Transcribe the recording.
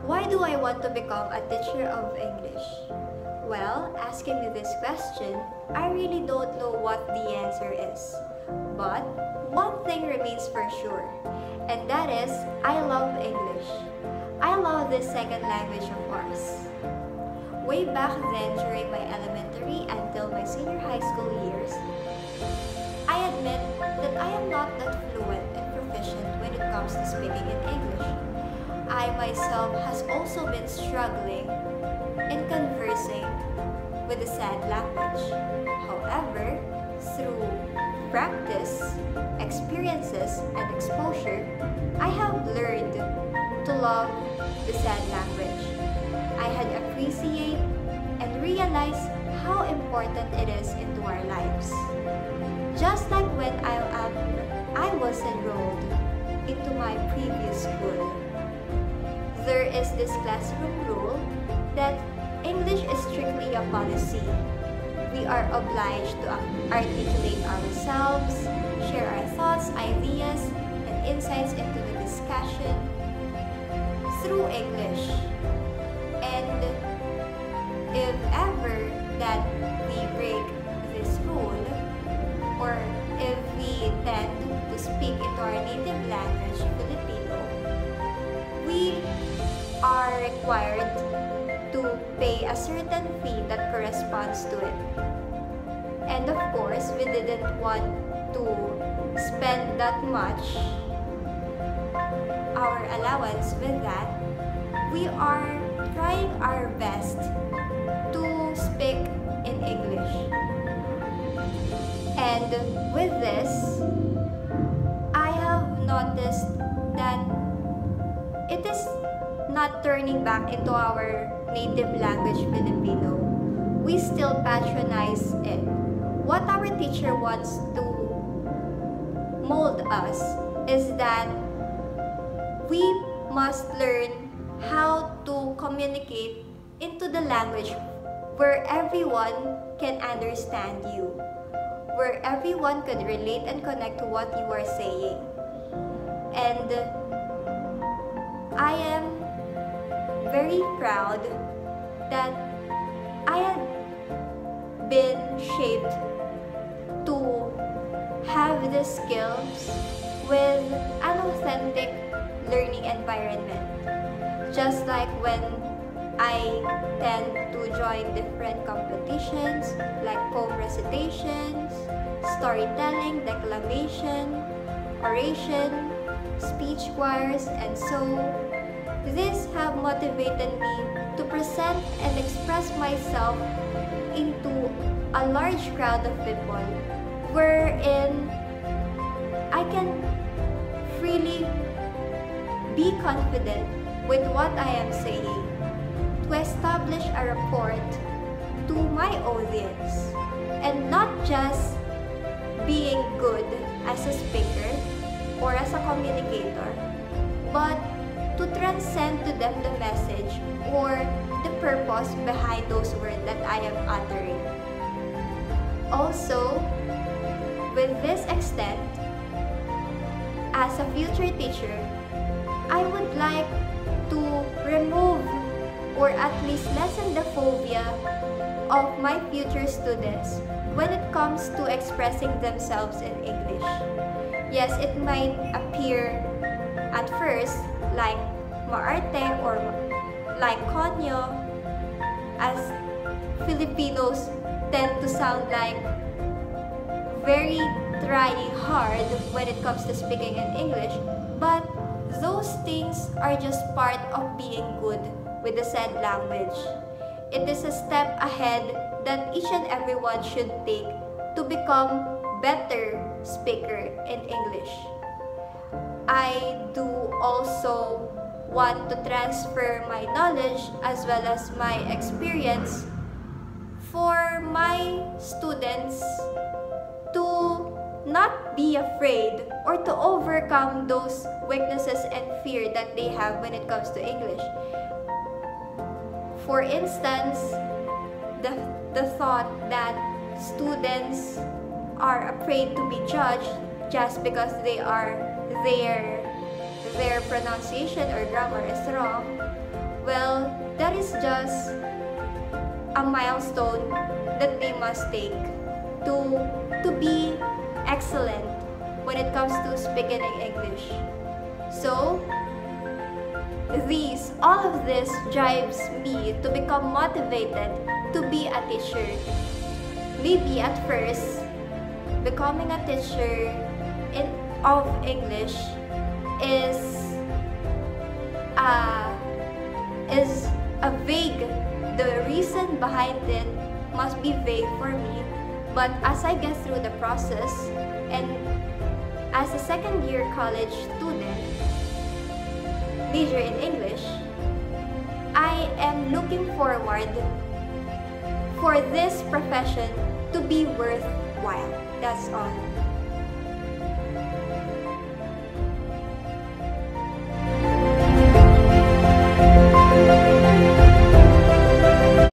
Why do I want to become a teacher of English? Well, asking me this question, I really don't know what the answer is. But one thing remains for sure, and that is I love English. I love this second language of ours. Way back then during my elementary until my senior high school years, I admit that I am not that fluent and proficient when it comes to speaking in English. I myself has also been struggling in conversing with the sad language. However, through practice, experiences, and exposure, I have learned to love the sad language. I had appreciate and realize how important it is into our lives. Just like when I was enrolled into my previous school, there is this classroom rule that English is strictly a policy. We are obliged to articulate ourselves, share our thoughts, ideas, and insights into the discussion through English. And if ever that we break this rule, or if we tend to speak into our native language, Filipino, we are required to pay a certain fee that corresponds to it. And of course, we didn't want to spend that much our allowance with that. We are trying our best to speak in English. And with this, I have noticed that it is not turning back into our native language Filipino. We still patronize it. What our teacher wants to mold us is that we must learn how to communicate into the language where everyone can understand you, where everyone could relate and connect to what you are saying. And I am very proud that I have been shaped to have the skills with an authentic learning environment. Just like when I tend to join different competitions like poem recitations, storytelling, declamation, oration, speech choirs, and so this have motivated me to present and express myself into a large crowd of people wherein I can freely be confident with what I am saying to establish a rapport to my audience and not just being good as a speaker or as a communicator, but to transcend to them the message or the purpose behind those words that I am uttering. Also, with this extent, as a future teacher, I would like to remove or at least lessen the phobia of my future students when it comes to expressing themselves in English. Yes, it might appear at first like maarte or like konyo, as Filipinos tend to sound like very trying hard when it comes to speaking in English, but those things are just part of being good with the said language. It is a step ahead that each and everyone should take to become better speaker in English. I do also want to transfer my knowledge as well as my experience for my students to not be afraid or to overcome those weaknesses and fear that they have when it comes to English. For instance, the thought that students are afraid to be judged just because their pronunciation or grammar is wrong, just a milestone that they must take to be excellent when it comes to speaking English. So, all of this drives me to become motivated to be a teacher. Maybe at first, becoming a teacher of English is a vague. The reason behind it must be vague for me. But as I get through the process, and as a second-year college student, major in English, I am looking forward for this profession to be worthwhile. That's all.